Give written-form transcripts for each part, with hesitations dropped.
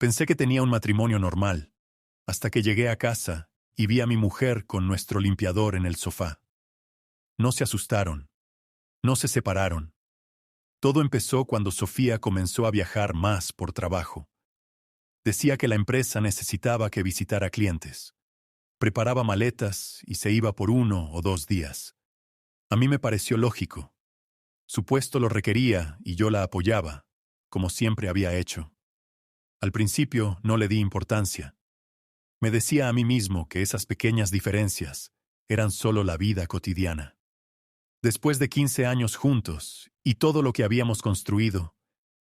Pensé que tenía un matrimonio normal, hasta que llegué a casa y vi a mi mujer con nuestro limpiador en el sofá. No se asustaron, no se separaron. Todo empezó cuando Sofía comenzó a viajar más por trabajo. Decía que la empresa necesitaba que visitara clientes. Preparaba maletas y se iba por 1 o 2 días. A mí me pareció lógico. Su puesto lo requería y yo la apoyaba, como siempre había hecho. Al principio no le di importancia. Me decía a mí mismo que esas pequeñas diferencias eran solo la vida cotidiana. Después de 15 años juntos y todo lo que habíamos construido,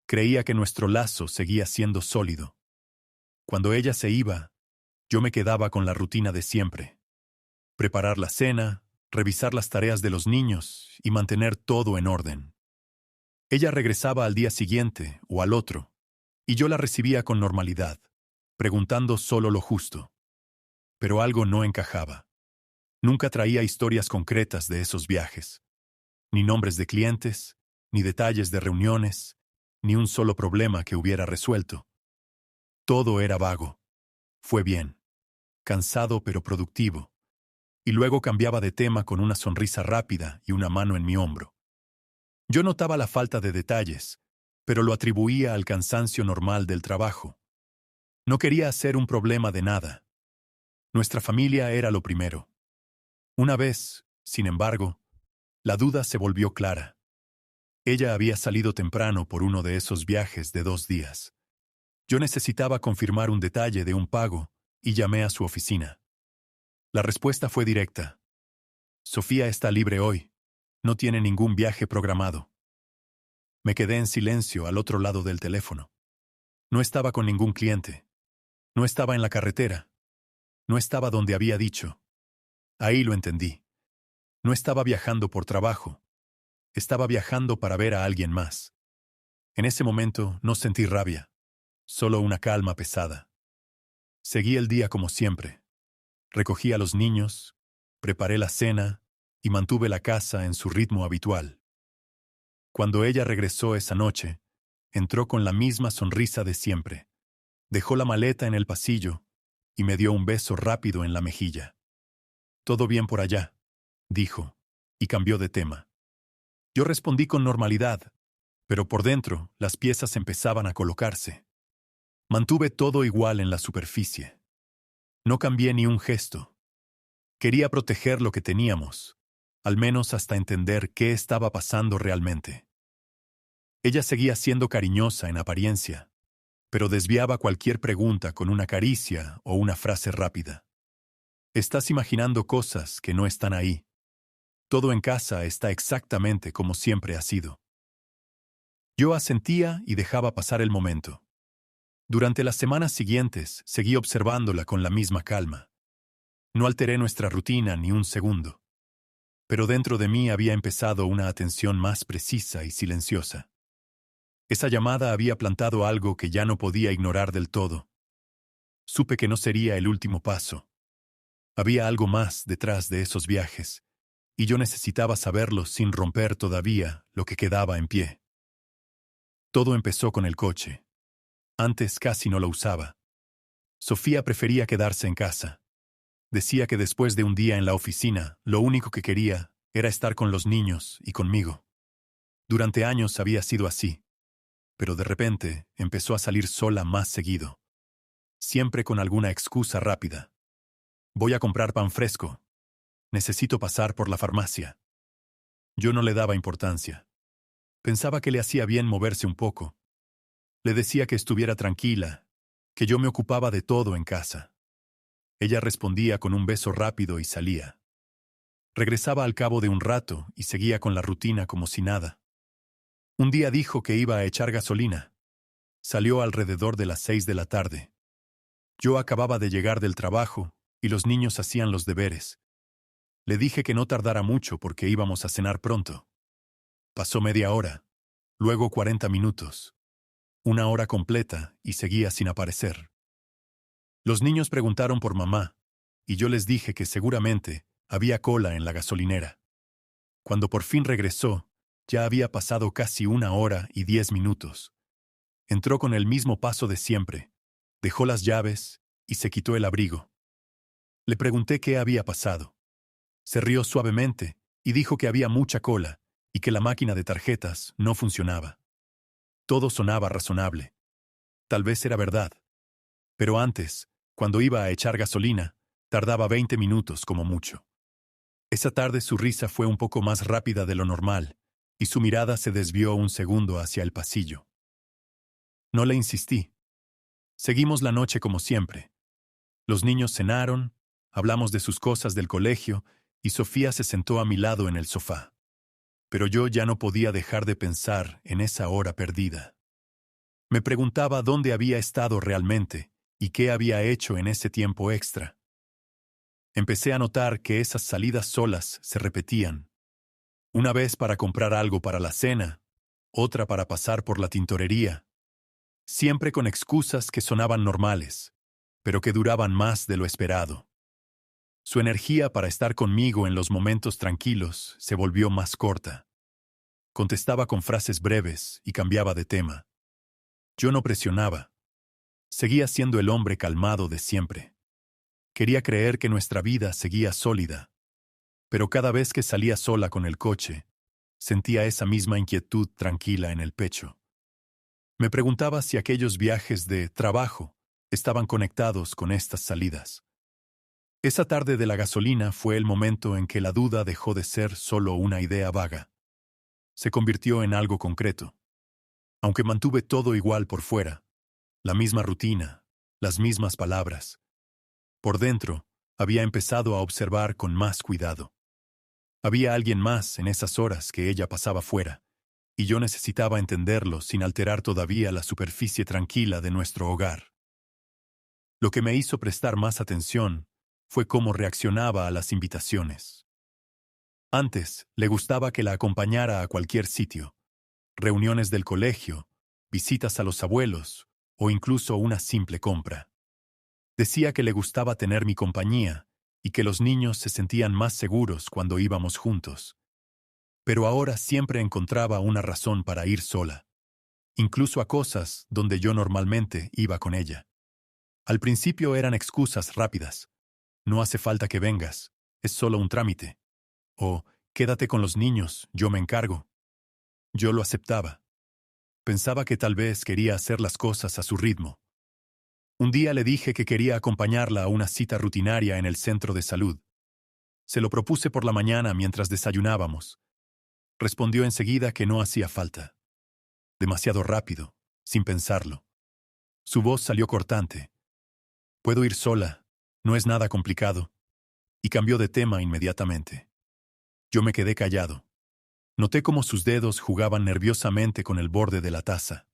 creía que nuestro lazo seguía siendo sólido. Cuando ella se iba, yo me quedaba con la rutina de siempre. Preparar la cena, revisar las tareas de los niños y mantener todo en orden. Ella regresaba al día siguiente o al otro, y yo la recibía con normalidad, preguntando solo lo justo. Pero algo no encajaba. Nunca traía historias concretas de esos viajes. Ni nombres de clientes, ni detalles de reuniones, ni un solo problema que hubiera resuelto. Todo era vago. Fue bien. Cansado pero productivo. Y luego cambiaba de tema con una sonrisa rápida y una mano en mi hombro. Yo notaba la falta de detalles, pero lo atribuía al cansancio normal del trabajo. No quería hacer un problema de nada. Nuestra familia era lo primero. Una vez, sin embargo, la duda se volvió clara. Ella había salido temprano por uno de esos viajes de 2 días. Yo necesitaba confirmar un detalle de un pago y llamé a su oficina. La respuesta fue directa. Sofía está libre hoy. No tiene ningún viaje programado. Me quedé en silencio al otro lado del teléfono. No estaba con ningún cliente. No estaba en la carretera. No estaba donde había dicho. Ahí lo entendí. No estaba viajando por trabajo. Estaba viajando para ver a alguien más. En ese momento no sentí rabia, solo una calma pesada. Seguí el día como siempre. Recogí a los niños, preparé la cena y mantuve la casa en su ritmo habitual. Cuando ella regresó esa noche, entró con la misma sonrisa de siempre. Dejó la maleta en el pasillo y me dio un beso rápido en la mejilla. «Todo bien por allá», dijo, y cambió de tema. Yo respondí con normalidad, pero por dentro las piezas empezaban a colocarse. Mantuve todo igual en la superficie. No cambié ni un gesto. Quería proteger lo que teníamos, al menos hasta entender qué estaba pasando realmente. Ella seguía siendo cariñosa en apariencia, pero desviaba cualquier pregunta con una caricia o una frase rápida. Estás imaginando cosas que no están ahí. Todo en casa está exactamente como siempre ha sido. Yo asentía y dejaba pasar el momento. Durante las semanas siguientes seguí observándola con la misma calma. No alteré nuestra rutina ni un segundo. Pero dentro de mí había empezado una atención más precisa y silenciosa. Esa llamada había plantado algo que ya no podía ignorar del todo. Supe que no sería el último paso. Había algo más detrás de esos viajes, y yo necesitaba saberlo sin romper todavía lo que quedaba en pie. Todo empezó con el coche. Antes casi no lo usaba. Sofía prefería quedarse en casa. Decía que después de un día en la oficina, lo único que quería era estar con los niños y conmigo. Durante años había sido así, pero de repente empezó a salir sola más seguido. Siempre con alguna excusa rápida. Voy a comprar pan fresco. Necesito pasar por la farmacia. Yo no le daba importancia. Pensaba que le hacía bien moverse un poco. Le decía que estuviera tranquila, que yo me ocupaba de todo en casa. Ella respondía con un beso rápido y salía. Regresaba al cabo de un rato y seguía con la rutina como si nada. Un día dijo que iba a echar gasolina. Salió alrededor de las 6 de la tarde. Yo acababa de llegar del trabajo y los niños hacían los deberes. Le dije que no tardara mucho porque íbamos a cenar pronto. Pasó media hora, luego 40 minutos, 1 hora completa y seguía sin aparecer. Los niños preguntaron por mamá, y yo les dije que seguramente había cola en la gasolinera. Cuando por fin regresó, ya había pasado casi 1 hora y 10 minutos. Entró con el mismo paso de siempre, Dejó las llaves y se quitó el abrigo. Le pregunté qué había pasado. Se rió suavemente y dijo que había mucha cola y que la máquina de tarjetas no funcionaba. Todo sonaba razonable. Tal vez era verdad. Pero antes, cuando iba a echar gasolina, tardaba 20 minutos como mucho. Esa tarde su risa fue un poco más rápida de lo normal, y su mirada se desvió un segundo hacia el pasillo. No le insistí. Seguimos la noche como siempre. Los niños cenaron, hablamos de sus cosas del colegio, y Sofía se sentó a mi lado en el sofá. Pero yo ya no podía dejar de pensar en esa hora perdida. Me preguntaba dónde había estado realmente y qué había hecho en ese tiempo extra. Empecé a notar que esas salidas solas se repetían. Una vez para comprar algo para la cena, otra para pasar por la tintorería. Siempre con excusas que sonaban normales, pero que duraban más de lo esperado. Su energía para estar conmigo en los momentos tranquilos se volvió más corta. Contestaba con frases breves y cambiaba de tema. Yo no presionaba. Seguía siendo el hombre calmado de siempre. Quería creer que nuestra vida seguía sólida. Pero cada vez que salía sola con el coche, sentía esa misma inquietud tranquila en el pecho. Me preguntaba si aquellos viajes de trabajo estaban conectados con estas salidas. Esa tarde de la gasolina fue el momento en que la duda dejó de ser solo una idea vaga. Se convirtió en algo concreto. Aunque mantuve todo igual por fuera, la misma rutina, las mismas palabras. Por dentro, había empezado a observar con más cuidado. Había alguien más en esas horas que ella pasaba fuera, y yo necesitaba entenderlo sin alterar todavía la superficie tranquila de nuestro hogar. Lo que me hizo prestar más atención fue cómo reaccionaba a las invitaciones. Antes, le gustaba que la acompañara a cualquier sitio, reuniones del colegio, visitas a los abuelos o incluso una simple compra. Decía que le gustaba tener mi compañía y que los niños se sentían más seguros cuando íbamos juntos. Pero ahora siempre encontraba una razón para ir sola, incluso a cosas donde yo normalmente iba con ella. Al principio eran excusas rápidas. No hace falta que vengas, es solo un trámite. O, quédate con los niños, yo me encargo. Yo lo aceptaba. Pensaba que tal vez quería hacer las cosas a su ritmo. Un día le dije que quería acompañarla a una cita rutinaria en el centro de salud. Se lo propuse por la mañana mientras desayunábamos. Respondió enseguida que no hacía falta. Demasiado rápido, sin pensarlo. Su voz salió cortante. Puedo ir sola, no es nada complicado. Y cambió de tema inmediatamente. Yo me quedé callado. Noté cómo sus dedos jugaban nerviosamente con el borde de la taza.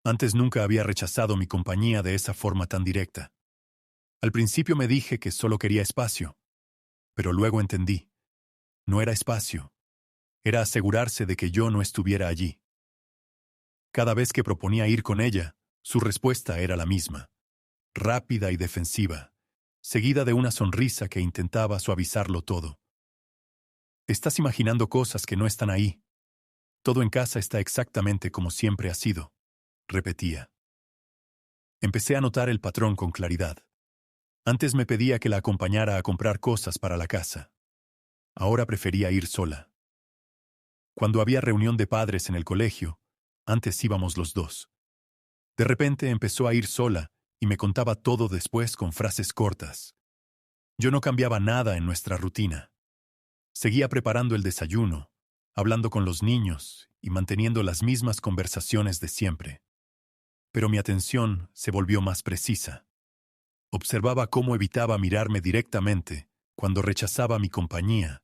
Antes nunca había rechazado mi compañía de esa forma tan directa. Al principio me dije que solo quería espacio, pero luego entendí. No era espacio. Era asegurarse de que yo no estuviera allí. Cada vez que proponía ir con ella, su respuesta era la misma, rápida y defensiva, seguida de una sonrisa que intentaba suavizarlo todo. Estás imaginando cosas que no están ahí. Todo en casa está exactamente como siempre ha sido, repetía. Empecé a notar el patrón con claridad. Antes me pedía que la acompañara a comprar cosas para la casa. Ahora prefería ir sola. Cuando había reunión de padres en el colegio, antes íbamos los dos. De repente empezó a ir sola y me contaba todo después con frases cortas. Yo no cambiaba nada en nuestra rutina. Seguía preparando el desayuno, hablando con los niños y manteniendo las mismas conversaciones de siempre. Pero mi atención se volvió más precisa. Observaba cómo evitaba mirarme directamente cuando rechazaba mi compañía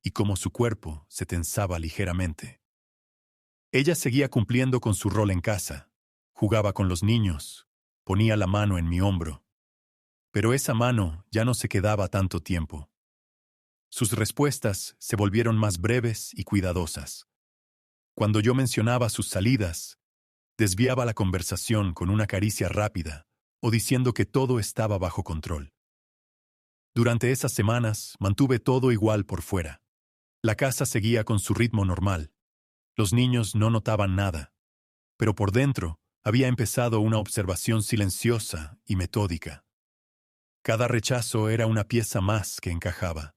y cómo su cuerpo se tensaba ligeramente. Ella seguía cumpliendo con su rol en casa, jugaba con los niños, ponía la mano en mi hombro. Pero esa mano ya no se quedaba tanto tiempo. Sus respuestas se volvieron más breves y cuidadosas. Cuando yo mencionaba sus salidas, desviaba la conversación con una caricia rápida o diciendo que todo estaba bajo control. Durante esas semanas mantuve todo igual por fuera. La casa seguía con su ritmo normal. Los niños no notaban nada. Pero por dentro Había empezado una observación silenciosa y metódica. Cada rechazo era una pieza más que encajaba.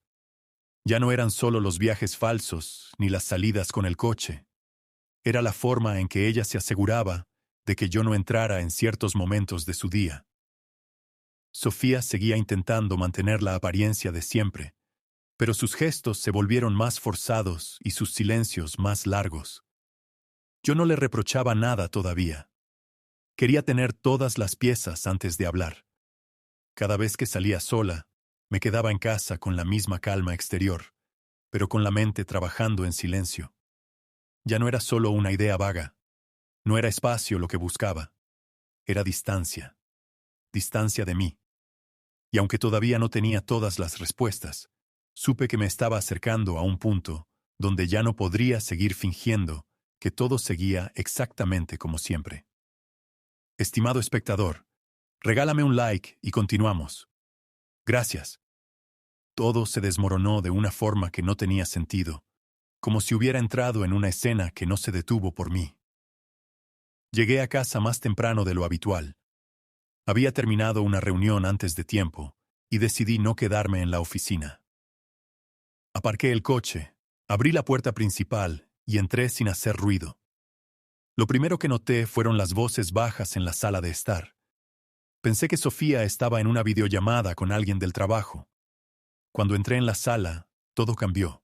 Ya no eran solo los viajes falsos ni las salidas con el coche. Era la forma en que ella se aseguraba de que yo no entrara en ciertos momentos de su día. Sofía seguía intentando mantener la apariencia de siempre, pero sus gestos se volvieron más forzados y sus silencios más largos. Yo no le reprochaba nada todavía. Quería tener todas las piezas antes de hablar. Cada vez que salía sola, me quedaba en casa con la misma calma exterior, pero con la mente trabajando en silencio. Ya no era solo una idea vaga. No era espacio lo que buscaba. Era distancia. Distancia de mí. Y aunque todavía no tenía todas las respuestas, supe que me estaba acercando a un punto donde ya no podría seguir fingiendo que todo seguía exactamente como siempre. Estimado espectador, regálame un like y continuamos. Gracias. Todo se desmoronó de una forma que no tenía sentido, como si hubiera entrado en una escena que no se detuvo por mí. Llegué a casa más temprano de lo habitual. Había terminado una reunión antes de tiempo y decidí no quedarme en la oficina. Aparqué el coche, abrí la puerta principal y entré sin hacer ruido. Lo primero que noté fueron las voces bajas en la sala de estar. Pensé que Sofía estaba en una videollamada con alguien del trabajo. Cuando entré en la sala, todo cambió.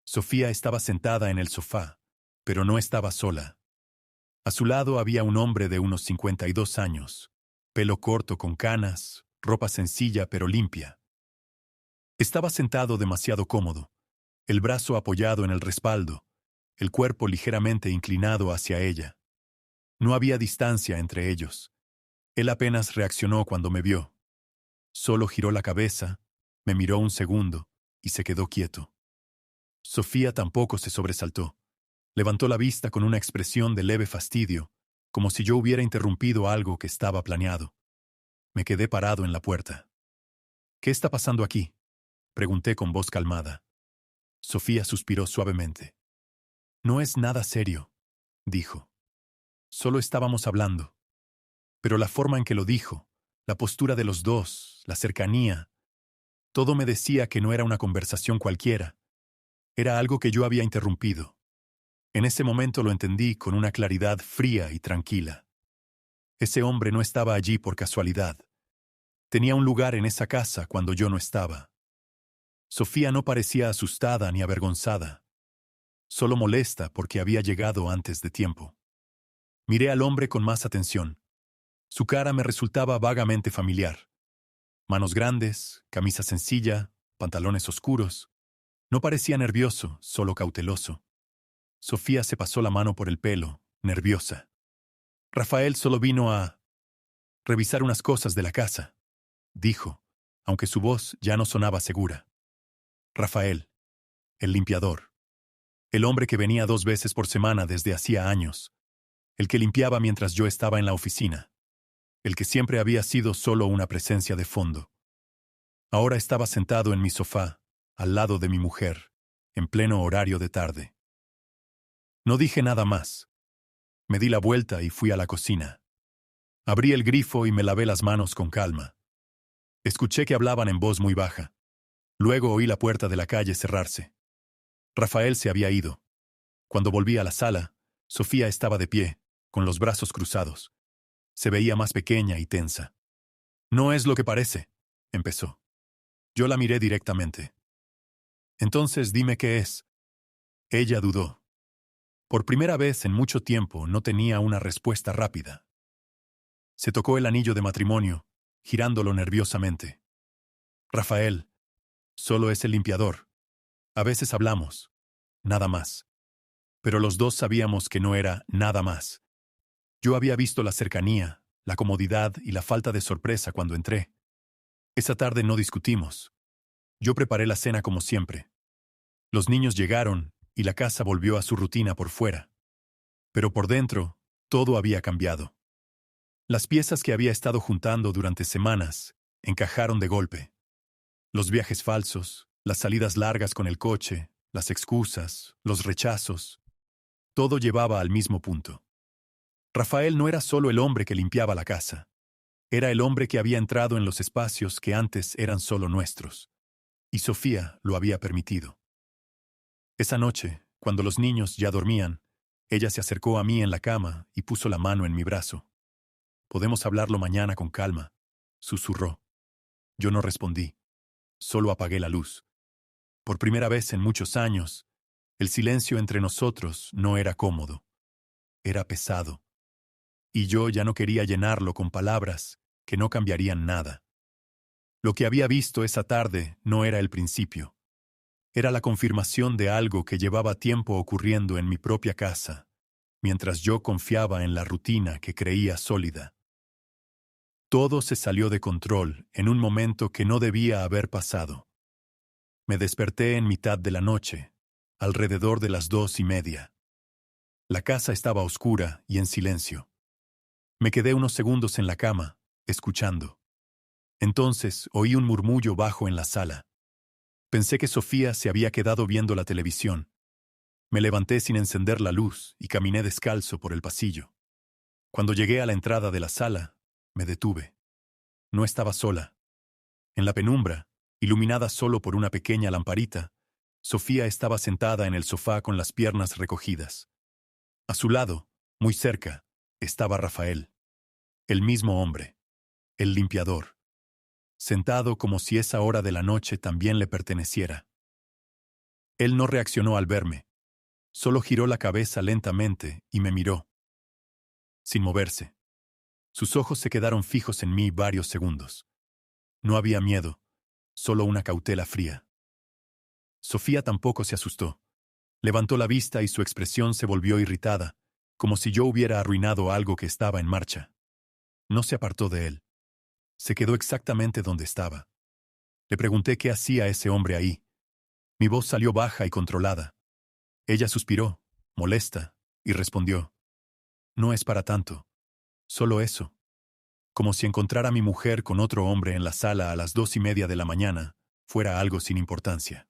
Sofía estaba sentada en el sofá, pero no estaba sola. A su lado había un hombre de unos 52 años, pelo corto con canas, ropa sencilla pero limpia. Estaba sentado demasiado cómodo, el brazo apoyado en el respaldo, el cuerpo ligeramente inclinado hacia ella. No había distancia entre ellos. Él apenas reaccionó cuando me vio. Solo giró la cabeza, me miró un segundo y se quedó quieto. Sofía tampoco se sobresaltó. Levantó la vista con una expresión de leve fastidio, como si yo hubiera interrumpido algo que estaba planeado. Me quedé parado en la puerta. ¿Qué está pasando aquí?, pregunté con voz calmada. Sofía suspiró suavemente. No es nada serio, dijo. Solo estábamos hablando. Pero la forma en que lo dijo, la postura de los dos, la cercanía, todo me decía que no era una conversación cualquiera. Era algo que yo había interrumpido. En ese momento lo entendí con una claridad fría y tranquila. Ese hombre no estaba allí por casualidad. Tenía un lugar en esa casa cuando yo no estaba. Sofía no parecía asustada ni avergonzada, solo molesta porque había llegado antes de tiempo. Miré al hombre con más atención. Su cara me resultaba vagamente familiar. Manos grandes, camisa sencilla, pantalones oscuros. No parecía nervioso, solo cauteloso. Sofía se pasó la mano por el pelo, nerviosa. Rafael solo vino a revisar unas cosas de la casa, dijo, aunque su voz ya no sonaba segura. Rafael, el limpiador. El hombre que venía 2 veces por semana desde hacía años. El que limpiaba mientras yo estaba en la oficina. El que siempre había sido solo una presencia de fondo. Ahora estaba sentado en mi sofá, al lado de mi mujer, en pleno horario de tarde. No dije nada más. Me di la vuelta y fui a la cocina. Abrí el grifo y me lavé las manos con calma. Escuché que hablaban en voz muy baja. Luego oí la puerta de la calle cerrarse. Rafael se había ido. Cuando volví a la sala, Sofía estaba de pie, con los brazos cruzados. Se veía más pequeña y tensa. No es lo que parece, empezó. Yo la miré directamente. Entonces dime qué es. Ella dudó. Por primera vez en mucho tiempo no tenía una respuesta rápida. Se tocó el anillo de matrimonio, girándolo nerviosamente. Rafael, solo es el limpiador. A veces hablamos. Nada más. Pero los dos sabíamos que no era nada más. Yo había visto la cercanía, la comodidad y la falta de sorpresa cuando entré. Esa tarde no discutimos. Yo preparé la cena como siempre. Los niños llegaron y la casa volvió a su rutina por fuera. Pero por dentro, todo había cambiado. Las piezas que había estado juntando durante semanas encajaron de golpe. Los viajes falsos, las salidas largas con el coche, las excusas, los rechazos, todo llevaba al mismo punto. Rafael no era solo el hombre que limpiaba la casa. Era el hombre que había entrado en los espacios que antes eran solo nuestros. Y Sofía lo había permitido. Esa noche, cuando los niños ya dormían, ella se acercó a mí en la cama y puso la mano en mi brazo. «Podemos hablarlo mañana con calma», susurró. Yo no respondí. Solo apagué la luz. Por primera vez en muchos años, el silencio entre nosotros no era cómodo. Era pesado. Y yo ya no quería llenarlo con palabras que no cambiarían nada. Lo que había visto esa tarde no era el principio. Era la confirmación de algo que llevaba tiempo ocurriendo en mi propia casa, mientras yo confiaba en la rutina que creía sólida. Todo se salió de control en un momento que no debía haber pasado. Me desperté en mitad de la noche, alrededor de las 2:30. La casa estaba oscura y en silencio. Me quedé unos segundos en la cama, escuchando. Entonces oí un murmullo bajo en la sala. Pensé que Sofía se había quedado viendo la televisión. Me levanté sin encender la luz y caminé descalzo por el pasillo. Cuando llegué a la entrada de la sala, me detuve. No estaba sola. En la penumbra, iluminada solo por una pequeña lamparita, Sofía estaba sentada en el sofá con las piernas recogidas. A su lado, muy cerca, estaba Rafael. El mismo hombre. El limpiador. Sentado como si esa hora de la noche también le perteneciera. Él no reaccionó al verme. Solo giró la cabeza lentamente y me miró. Sin moverse. Sus ojos se quedaron fijos en mí varios segundos. No había miedo, solo una cautela fría. Sofía tampoco se asustó. Levantó la vista y su expresión se volvió irritada, como si yo hubiera arruinado algo que estaba en marcha. No se apartó de él. Se quedó exactamente donde estaba. Le pregunté qué hacía ese hombre ahí. Mi voz salió baja y controlada. Ella suspiró, molesta, y respondió: «No es para tanto. Solo eso». Como si encontrar a mi mujer con otro hombre en la sala a las 2:30 de la mañana fuera algo sin importancia.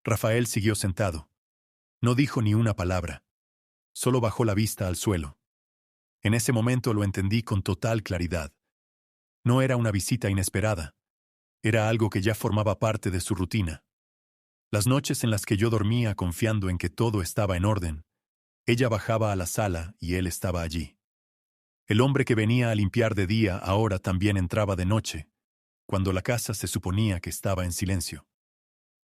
Rafael siguió sentado. No dijo ni una palabra. Solo bajó la vista al suelo. En ese momento lo entendí con total claridad. No era una visita inesperada. Era algo que ya formaba parte de su rutina. Las noches en las que yo dormía confiando en que todo estaba en orden, ella bajaba a la sala y él estaba allí. El hombre que venía a limpiar de día ahora también entraba de noche, cuando la casa se suponía que estaba en silencio.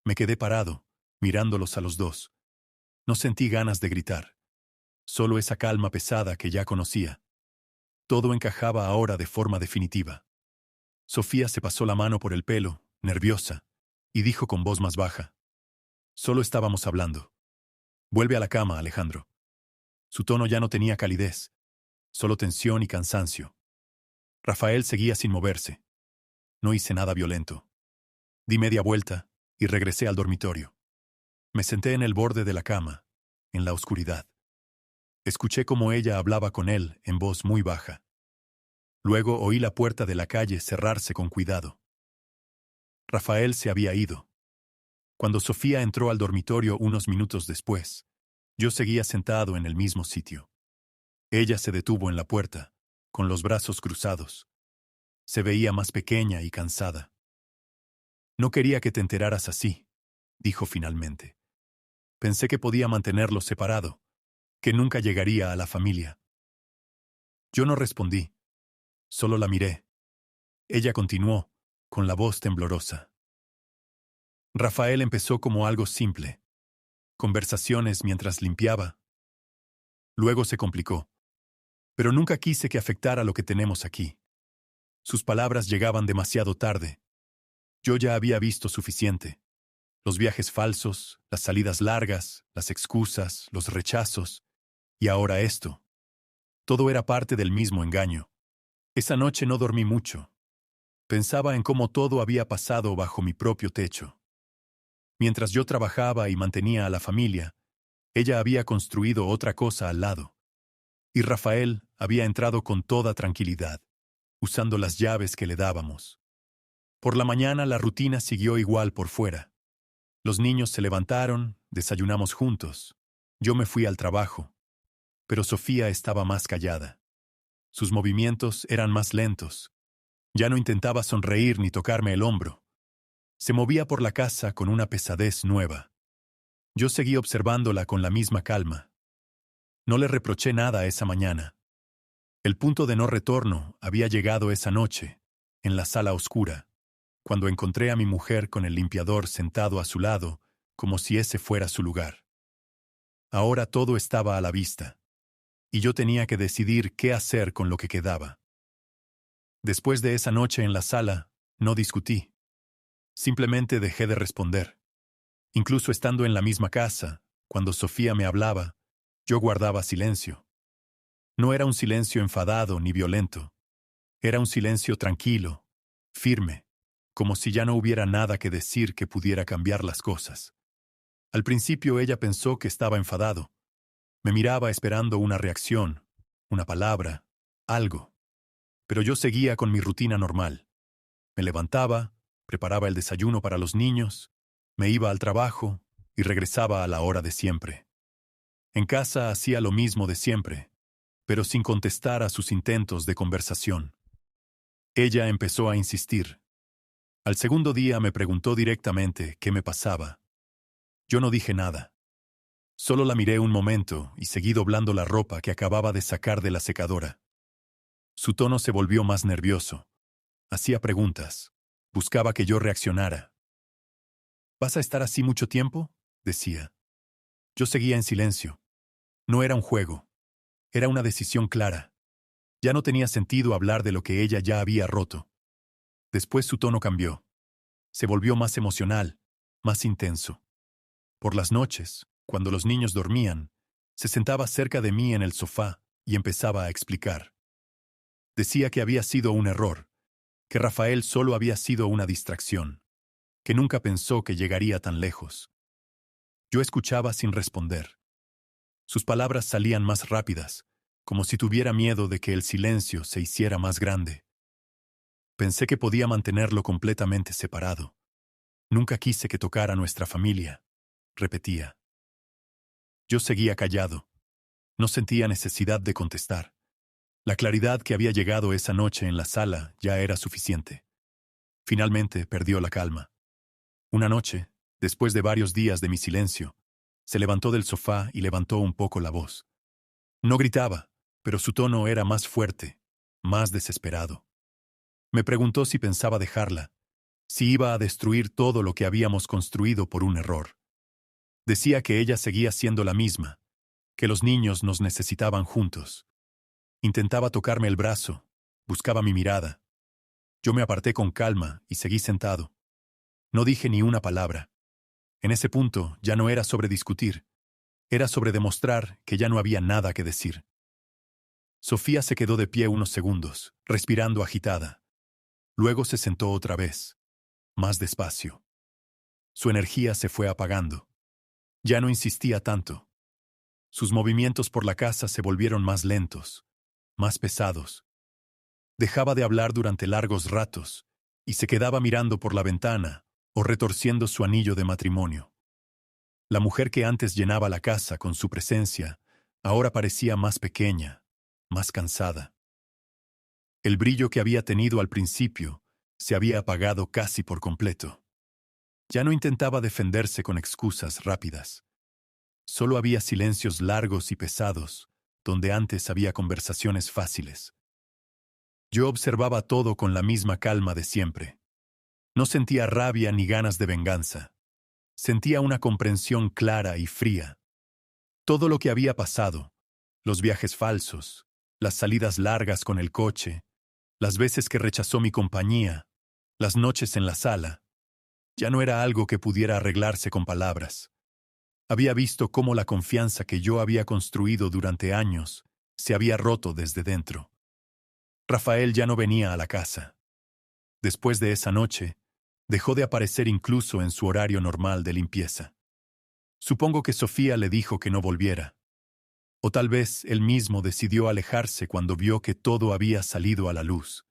Me quedé parado, mirándolos a los dos. No sentí ganas de gritar. Solo esa calma pesada que ya conocía. Todo encajaba ahora de forma definitiva. Sofía se pasó la mano por el pelo, nerviosa, y dijo con voz más baja: «Solo estábamos hablando. Vuelve a la cama, Alejandro». Su tono ya no tenía calidez, solo tensión y cansancio. Rafael seguía sin moverse. No hice nada violento. Di media vuelta y regresé al dormitorio. Me senté en el borde de la cama, en la oscuridad. Escuché cómo ella hablaba con él en voz muy baja. Luego oí la puerta de la calle cerrarse con cuidado. Rafael se había ido. Cuando Sofía entró al dormitorio unos minutos después, yo seguía sentado en el mismo sitio. Ella se detuvo en la puerta, con los brazos cruzados. Se veía más pequeña y cansada. «No quería que te enteraras así», dijo finalmente. «Pensé que podía mantenerlo separado, que nunca llegaría a la familia». Yo no respondí. Solo la miré. Ella continuó, con la voz temblorosa. «Rafael empezó como algo simple. Conversaciones mientras limpiaba. Luego se complicó. Pero nunca quise que afectara lo que tenemos aquí. Sus palabras llegaban demasiado tarde. Yo ya había visto suficiente. Los viajes falsos, las salidas largas, las excusas, los rechazos. Y ahora esto. Todo era parte del mismo engaño. Esa noche no dormí mucho. Pensaba en cómo todo había pasado bajo mi propio techo. Mientras yo trabajaba y mantenía a la familia, ella había construido otra cosa al lado. Y Rafael había entrado con toda tranquilidad, usando las llaves que le dábamos. Por la mañana la rutina siguió igual por fuera. Los niños se levantaron, desayunamos juntos. Yo me fui al trabajo. pero Sofía estaba más callada. Sus movimientos eran más lentos. Ya no intentaba sonreír ni tocarme el hombro. Se movía por la casa con una pesadez nueva. Yo seguí observándola con la misma calma. No le reproché nada esa mañana. El punto de no retorno había llegado esa noche, en la sala oscura, cuando encontré a mi mujer con el limpiador sentado a su lado, como si ese fuera su lugar. Ahora todo estaba a la vista, y yo tenía que decidir qué hacer con lo que quedaba. Después de esa noche en la sala, no discutí. Simplemente dejé de responder. Incluso estando en la misma casa, cuando Sofía me hablaba, yo guardaba silencio. No era un silencio enfadado ni violento. Era un silencio tranquilo, firme, como si ya no hubiera nada que decir que pudiera cambiar las cosas. Al principio ella pensó que estaba enfadado. Me miraba esperando una reacción, una palabra, algo. Pero yo seguía con mi rutina normal. Me levantaba, preparaba el desayuno para los niños, me iba al trabajo y regresaba a la hora de siempre. En casa hacía lo mismo de siempre, pero sin contestar a sus intentos de conversación. Ella empezó a insistir. Al segundo día me preguntó directamente qué me pasaba. Yo no dije nada. Solo la miré un momento y seguí doblando la ropa que acababa de sacar de la secadora. Su tono se volvió más nervioso. Hacía preguntas. Buscaba que yo reaccionara. ¿Vas a estar así mucho tiempo?, decía. Yo seguía en silencio. No era un juego. Era una decisión clara. Ya no tenía sentido hablar de lo que ella ya había roto. Después su tono cambió. Se volvió más emocional, más intenso. Por las noches, cuando los niños dormían, se sentaba cerca de mí en el sofá y empezaba a explicar. Decía que había sido un error, que Rafael solo había sido una distracción, que nunca pensó que llegaría tan lejos. Yo escuchaba sin responder. Sus palabras salían más rápidas, como si tuviera miedo de que el silencio se hiciera más grande. Pensé que podía mantenerlo completamente separado. Nunca quise que tocara nuestra familia, repetía. Yo seguía callado. No sentía necesidad de contestar. La claridad que había llegado esa noche en la sala ya era suficiente. Finalmente perdió la calma. Una noche, después de varios días de mi silencio, se levantó del sofá y levantó un poco la voz. No gritaba, pero su tono era más fuerte, más desesperado. Me preguntó si pensaba dejarla, si iba a destruir todo lo que habíamos construido por un error. Decía que ella seguía siendo la misma, que los niños nos necesitaban juntos. Intentaba tocarme el brazo, buscaba mi mirada. Yo me aparté con calma y seguí sentado. No dije ni una palabra. En ese punto ya no era sobre discutir, era sobre demostrar que ya no había nada que decir. Sofía se quedó de pie unos segundos, respirando agitada. Luego se sentó otra vez, más despacio. Su energía se fue apagando. Ya no insistía tanto. Sus movimientos por la casa se volvieron más lentos, más pesados. Dejaba de hablar durante largos ratos y se quedaba mirando por la ventana o retorciendo su anillo de matrimonio. La mujer que antes llenaba la casa con su presencia ahora parecía más pequeña, más cansada. El brillo que había tenido al principio se había apagado casi por completo. Ya no intentaba defenderse con excusas rápidas. Solo había silencios largos y pesados, donde antes había conversaciones fáciles. Yo observaba todo con la misma calma de siempre. No sentía rabia ni ganas de venganza. Sentía una comprensión clara y fría. Todo lo que había pasado, los viajes falsos, las salidas largas con el coche, las veces que rechazó mi compañía, las noches en la sala, ya no era algo que pudiera arreglarse con palabras. Había visto cómo la confianza que yo había construido durante años se había roto desde dentro. Rafael ya no venía a la casa. Después de esa noche, dejó de aparecer incluso en su horario normal de limpieza. Supongo que Sofía le dijo que no volviera. O tal vez él mismo decidió alejarse cuando vio que todo había salido a la luz.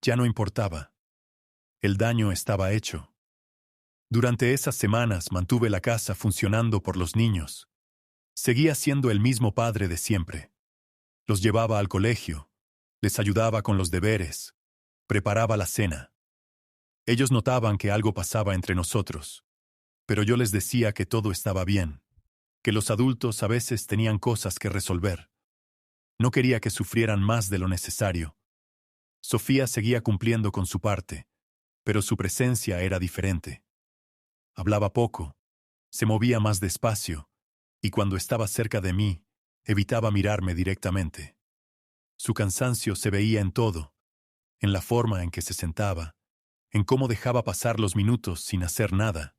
Ya no importaba. El daño estaba hecho. Durante esas semanas mantuve la casa funcionando por los niños. Seguía siendo el mismo padre de siempre. Los llevaba al colegio, les ayudaba con los deberes, preparaba la cena. Ellos notaban que algo pasaba entre nosotros, pero yo les decía que todo estaba bien, que los adultos a veces tenían cosas que resolver. No quería que sufrieran más de lo necesario. Sofía seguía cumpliendo con su parte, pero su presencia era diferente. Hablaba poco, se movía más despacio, y cuando estaba cerca de mí, evitaba mirarme directamente. Su cansancio se veía en todo, en la forma en que se sentaba, en cómo dejaba pasar los minutos sin hacer nada,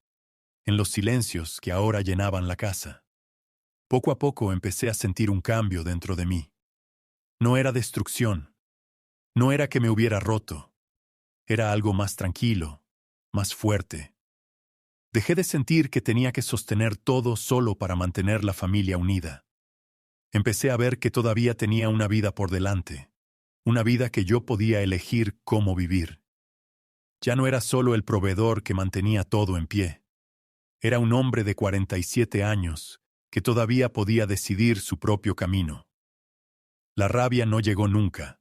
en los silencios que ahora llenaban la casa. Poco a poco empecé a sentir un cambio dentro de mí. No era destrucción, no era que me hubiera roto, era algo más tranquilo, más fuerte. Dejé de sentir que tenía que sostener todo solo para mantener la familia unida. Empecé a ver que todavía tenía una vida por delante, una vida que yo podía elegir cómo vivir. Ya no era solo el proveedor que mantenía todo en pie. Era un hombre de 47 años que todavía podía decidir su propio camino. La rabia no llegó nunca.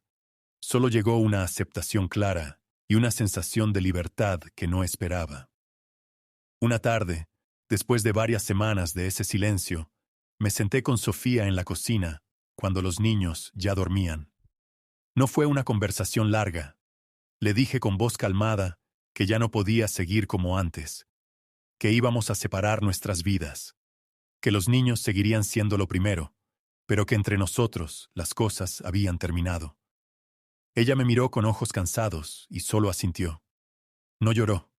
Solo llegó una aceptación clara y una sensación de libertad que no esperaba. Una tarde, después de varias semanas de ese silencio, me senté con Sofía en la cocina, cuando los niños ya dormían. No fue una conversación larga. Le dije con voz calmada que ya no podía seguir como antes, que íbamos a separar nuestras vidas, que los niños seguirían siendo lo primero, pero que entre nosotros las cosas habían terminado. Ella me miró con ojos cansados y solo asintió. No lloró,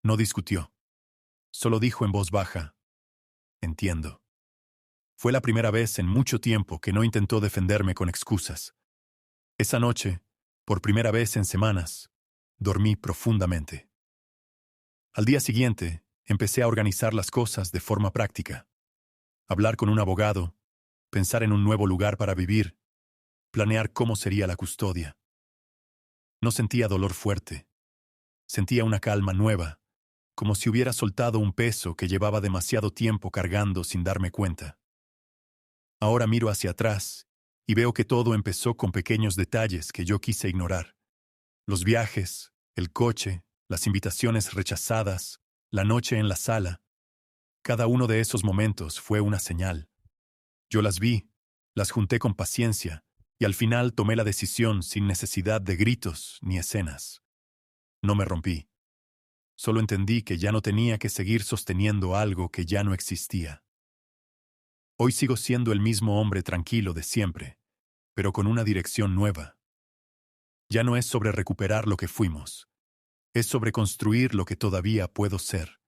no discutió. Solo dijo en voz baja, entiendo. Fue la primera vez en mucho tiempo que no intentó defenderme con excusas. Esa noche, por primera vez en semanas, dormí profundamente. Al día siguiente, empecé a organizar las cosas de forma práctica. Hablar con un abogado, pensar en un nuevo lugar para vivir, planear cómo sería la custodia. No sentía dolor fuerte. Sentía una calma nueva, como si hubiera soltado un peso que llevaba demasiado tiempo cargando sin darme cuenta. Ahora miro hacia atrás y veo que todo empezó con pequeños detalles que yo quise ignorar. Los viajes, el coche, las invitaciones rechazadas, la noche en la sala. Cada uno de esos momentos fue una señal. Yo las vi, las junté con paciencia, y al final tomé la decisión sin necesidad de gritos ni escenas. No me rompí. Solo entendí que ya no tenía que seguir sosteniendo algo que ya no existía. Hoy sigo siendo el mismo hombre tranquilo de siempre, pero con una dirección nueva. Ya no es sobre recuperar lo que fuimos, es sobre construir lo que todavía puedo ser.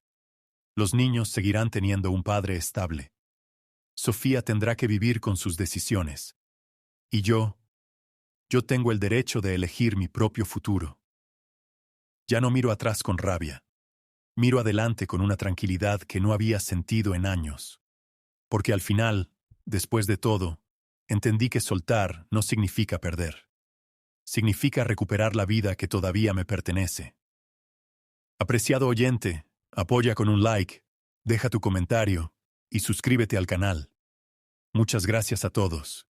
Los niños seguirán teniendo un padre estable. Sofía tendrá que vivir con sus decisiones. Y yo tengo el derecho de elegir mi propio futuro. Ya no miro atrás con rabia. Miro adelante con una tranquilidad que no había sentido en años. Porque al final, después de todo, entendí que soltar no significa perder. Significa recuperar la vida que todavía me pertenece. Apreciado oyente, apoya con un like, deja tu comentario y suscríbete al canal. Muchas gracias a todos.